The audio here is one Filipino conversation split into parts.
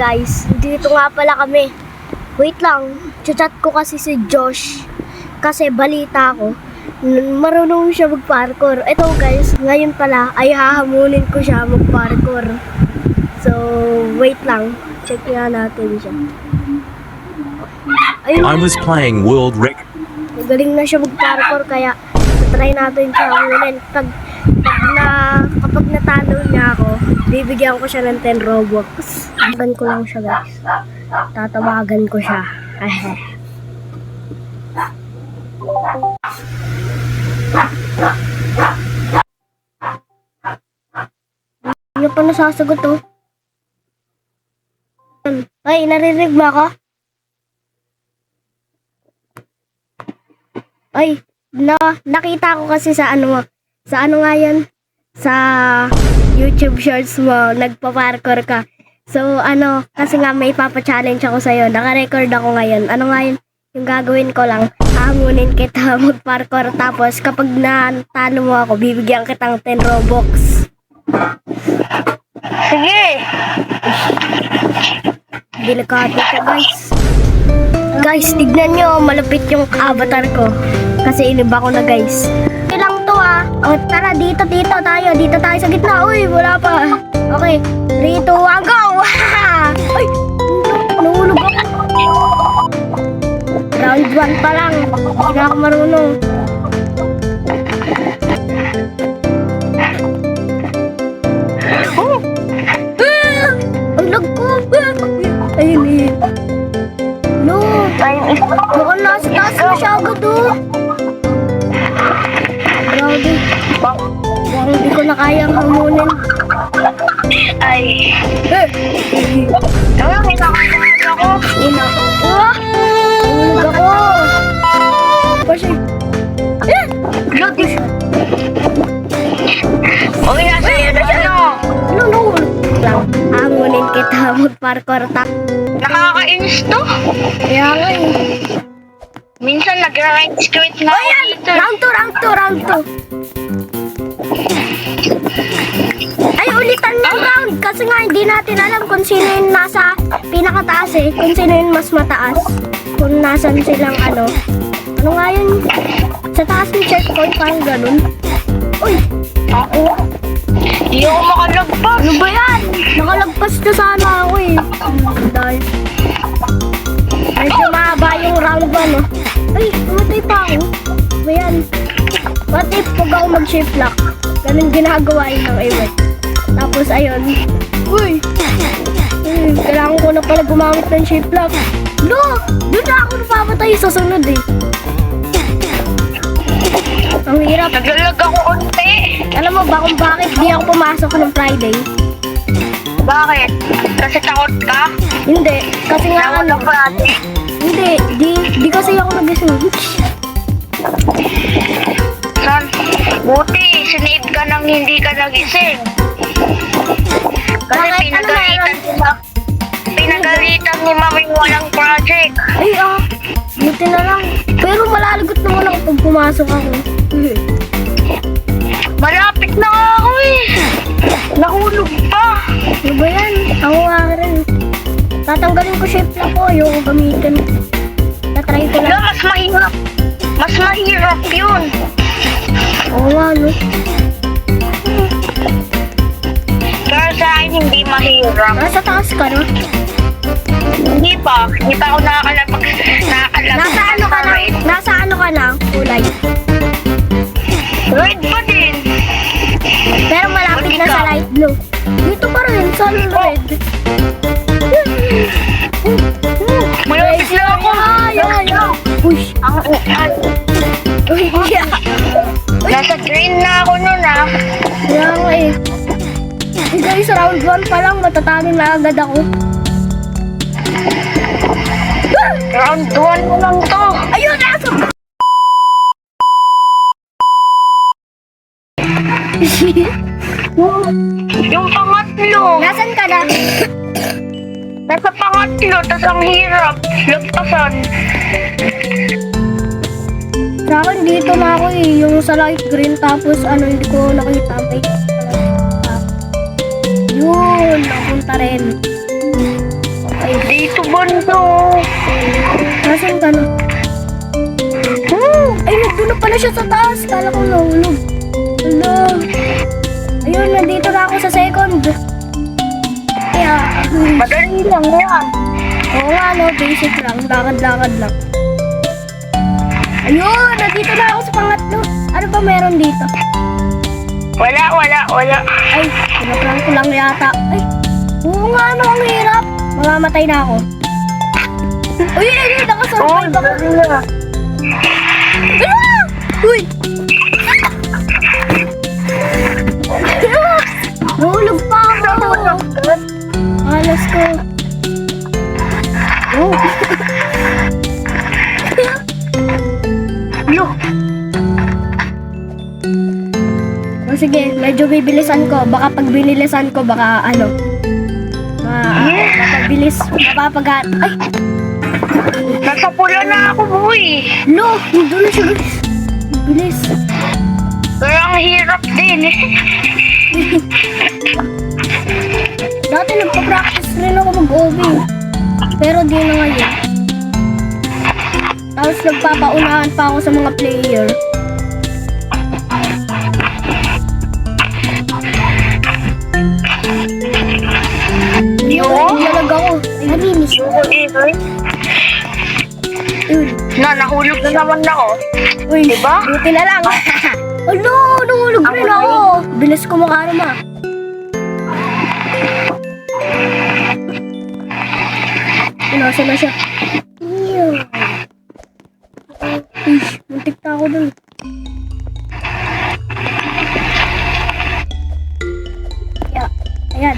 guys, dito nga pala kami. Wait lang, chat ko kasi si Josh. Kasi balita ko, marunong siya mag-parkour. Ito guys, ngayon pala ay hahamunin ko siya mag-parkour. So, wait lang. Check nga natin siya. Ayun, I was playing World Record. magaling na siya mag-parkour kaya try natin siya hamunin. Kapag natalo niya ako, bibigyan ko siya ng 10 Robux. Tawagan ko lang siya guys. Tatawagan ko siya. Hindi niya pa nasasagot oh. Ay, naririnig mo ako? Ay, nakita ko kasi sa ano nga yan? Sa YouTube shorts mo, nagpa-parkour ka. So, kasi nga may papa-challenge ako sa'yo. Naka-record ako ngayon. Ano nga yun? Yung gagawin ko lang, hamunin kita mag-parkour. Tapos, kapag natalo mo ako, bibigyan kitang 10 Robux. Sige! Delikado ka, guys. Guys, tignan nyo, malapit yung avatar ko. Kasi iniba ko na, guys. Ilang to ah. O, tara, dito tayo. Dito tayo sa gitna. Uy, wala pa. Okay, 3, 2, 1, go! Ay, nahulog ako. Round 1 pa lang. Hindi na ako marunong. Ang lag ko. Ayun eh. No. Mukhang nasa taas na siya agad oh. Grabe. Parang di ko na kayang hamunin. Ay. Ina. Wah! Hulog ako. Kasi. Lodi. Okay, nasa iyo na siya, no? No. Lang. Hamunin kita mag-parkour ta. Nakakainis to. Kaya nga eh. Minsan nag-rank squid na ako dito. Round 2. Ay, ulitan ng round. Kasi nga hindi natin alam kung sino yung nasa pinakataas eh. Kung sino yung mas mataas. Kung nasan silang ano. Ano nga yun? Sa taas ng checkpoint, parang ganun. Uy! Ako? Hindi ako makalagpas. Ano ba yan? Nakalagpas na sana ako eh. Dahil medyo mahaba yung round 1 oh. Ay, namatay pa ako. Ano ba yan? What if pag ako mag-shift lock? Ganun ginagawa yun ng event. Tapos ayun. Uy! Kailangan ko na pala gumamit ng shift lock. No! Doon na ako napamatay sa sunod eh. Ang hirap. Naglalag ako konti. Alam mo ba kung bakit di ako pumasok ng Friday? Bakit? Kasi takot ka? Hindi. Kasi nga ano. Hindi. Di kasi ako nag-isip. San? Buti, sinave ka nang hindi ka nagising. Kasi Bakit? pinagalitan ni Mami walang project. Ay buti na lang. Pero malalagot naman ako pag pumasok ako. Malapit na nga ako eh. Nahulog pa. Ano ba yan? Ako nga rin. Tatanggalin ko shift lock ko. Ayoko gamitin. Tatry ko Wala, lang. mas mahirap. Mas mahirap yun. Oo nga no. Pero sa akin hindi mahirap. Nasa taas ka no? Hindi pa. Hindi pa ako nakakalapag. Nasa ano ka na? Nasa ano ka na? Kulay. Red pa din. Pero malapit na sa light blue. Dito pa rin. Sa red. Malapit na ako. Ay. Push. Uy, yeah. Nasa green na ako nun ah. Kaya nga eh. Guys, round 1 pa lang, matatalo na agad ako. Round 1 mo lang to. Ayun, nasa! Yung pangatlo. Nasaan ka na? Nasa pangatlo, tas ang hirap. Lagpasan. Sa akin dito na ako eh, yung sa light green tapos hindi ko nakita. Yun, napunta rin. Dito banda. Nasaan ka na? Ay, nandun na pala siya sa taas. Kala ko nahulog. Hello. Ayun, nandito na ako sa second. Kaya, Madali lang yan. oo nga, no, basic lang. Lakad-lakad lang. Ayun, nandito na ako sa pangatlo. Ano ba meron dito? Wala. Ay, pinaprank ko lang yata. Ay, oo nga, no, ang hirap. Mamamatay na ako. Uy, nakasurvive ako. na. Ah! Uy! Nahulog pa ako. Alas ko. Oh. Yo. O sige, medyo bibilisan ko. Baka pag binilisan ko, baka ano. Mapabilis. Mapapagat. Ay! Nasa pula na ako, boy. No! Hindi na siya guys. Bilis. Pero ang hirap din eh. Dati nagpa-practice rin ako mag-OB. Pero di na ngayon. Tapos nagpapaunahan pa ako sa mga player. Yo. Nalag ako. Ay, nalinis. Yun. Nahulog na naman ako. Uy, Diba? buti na lang. Alo, nahulog rin ako. Bilis ko makarama. Nasa na siya. Ish, muntik na ako dun. Yeah, ayan.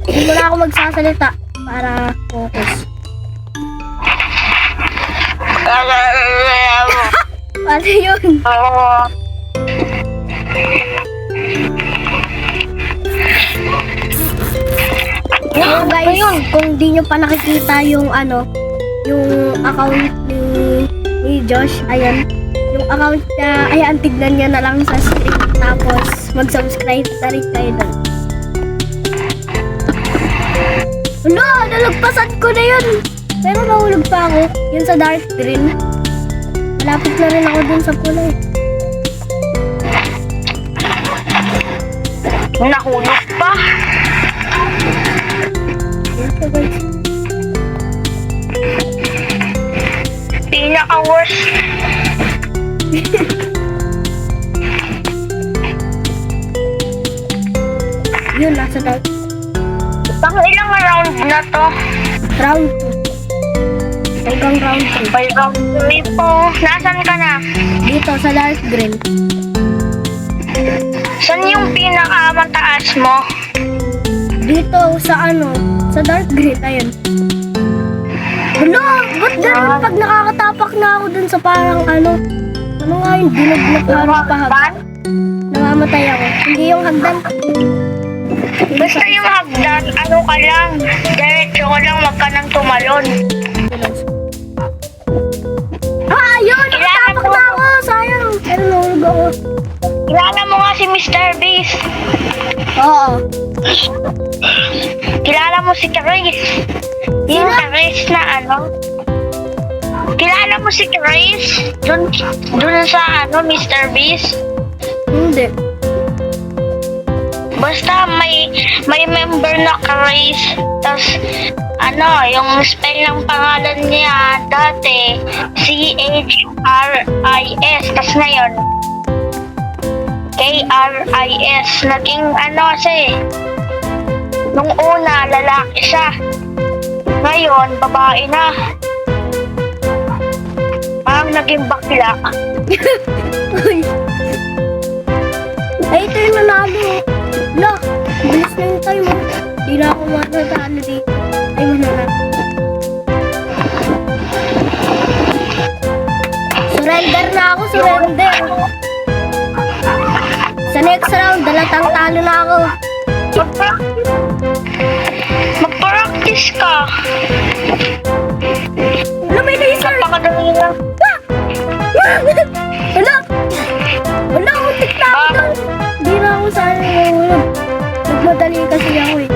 Hindi mo na ako magsasalita para focus. Ano yun? So guys, kung di nyo pa nakikita yung ano, yung account ni Josh, ayan. Yung account niya, ayan, tignan nyo na lang sa screen. Tapos, mag-subscribe na rin kayo doon. Wala, nalagpasan ko na yun. Pero nahulog pa ako. Yun sa dark green. Malapit na rin ako dun sa kulay. Nahulog pa. Ito guys. Pinaka-worst. Yun, nasa dark. Pang ilang round na to? Round 2. Hanggang round 3. May round 3 po. Nasaan ka na? Dito sa dark green. Saan yung pinaka-mataas mo? Dito sa ano, sa dark green, ayun. Ano? Ba't ganun pag nakakatapak na ako dun sa parang ano nga yung dinog na parang pahag. Namamatay ako. Hindi yung hagdan. Basta yung hagdan, ano ka lang, diretso ka lang, wag ka nang tumalon. Ah, yun! Nakatapak na ako! Sayang! Pero nahulog ako. Kilala mo nga si Mr. Beast. Oo. Kilala mo si Chris. Yung Chris na ano. Kilala mo si Chris? Dun sa ano, Mr. Beast. Hindi. Basta may member na Chris. Tapos ano, yung spell ng pangalan niya dati C-H-R-I-S. Tapos ngayon K-R-I-S. Naging ano kasi nung una lalaki siya. Ngayon babae na. Parang naging bakla. Uy. Ay, ito yung nanalo. Wala. Bilis na yung time. Hindi na ako matatalo dito. Ay, mananalo. Surrender na ako, surrender. Sa next round, dalatang talo na ako. Mag-practice ka. Wala, may laser. Napakadali lang. Wala. Wala, muntik na ako doon. Hindi na ako sana nahulog. Nagmadali kasi ako eh.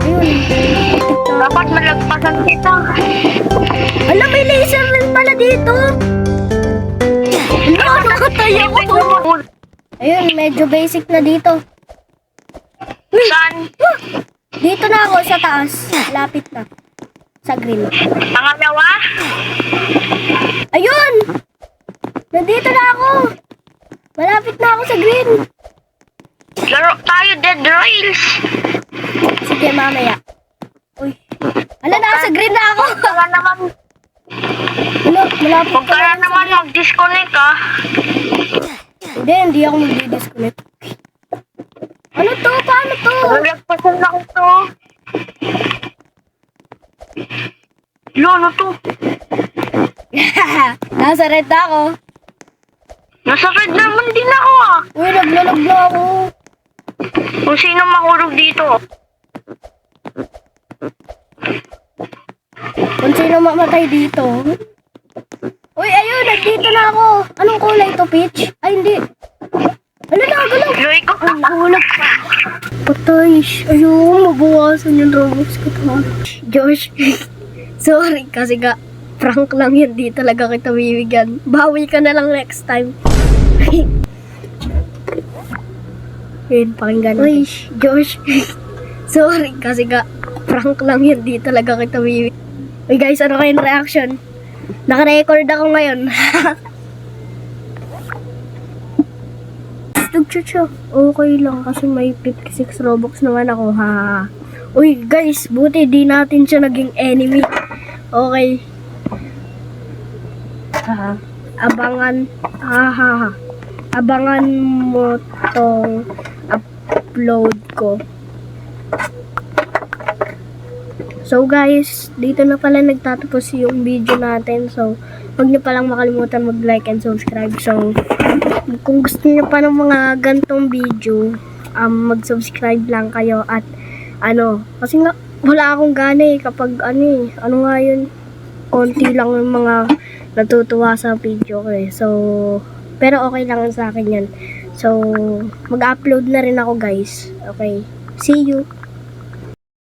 Ayun. Dapat malagpasan kita. Alam, may laser rin pala dito. Ano, nakatay ako. Ayun, medyo basic na dito. Saan? Dito na ako sa taas. Lapit na. Sa green. Pangalawa? Ayun! Nandito na ako. Malapit na ako sa green. Laro tayo, Dead Rails. Sige, mamaya. Uy. Ala, nasa green na ako. Huwag ka naman, Ano, malapit huwag ka na naman mag-disconnect ah. Hindi ako mag-disconnect. Ano to? Paano to? Malagpasan lang to. Ano to? Nasa red na ako. Nasa red naman din ako ah. Uy, naglalag na ako. Kung sino mahulog dito. Kung sino mamatay dito. Uy, ayun, nandito na ako. Anong kulay to, Peach? Ay, hindi. Ano na, galaw? Loy ko. Nahulog pa. Patay. Ayun, mabawasan yung Robux ko. Josh, sorry kasi ka, prank lang yun. Di talaga kita bibigyan. Bawi ka na lang next time. Yun, pakinggan natin. Uy, Josh, sorry kasi ka, prank lang yun. Di talaga kita bibigyan. Uy guys, ano kayong reaction? Naka-record ako ngayon. Nagchucho. Okay lang kasi may 56 Robux naman ako, ha. Uy, guys, buti di natin siya naging enemy. Okay. Abangan, abangan mo tong upload ko. So guys, dito na pala nagtatapos yung video natin. So, huwag niyo palang makalimutan mag-like and subscribe. So, kung gusto niyo pa ng mga gantong video, mag-subscribe lang kayo at kasi nga wala akong gana kapag ano nga yun, konti lang yung mga natutuwa sa video ko So, pero okay lang sa akin yan. So, mag-upload na rin ako guys. Okay, see you.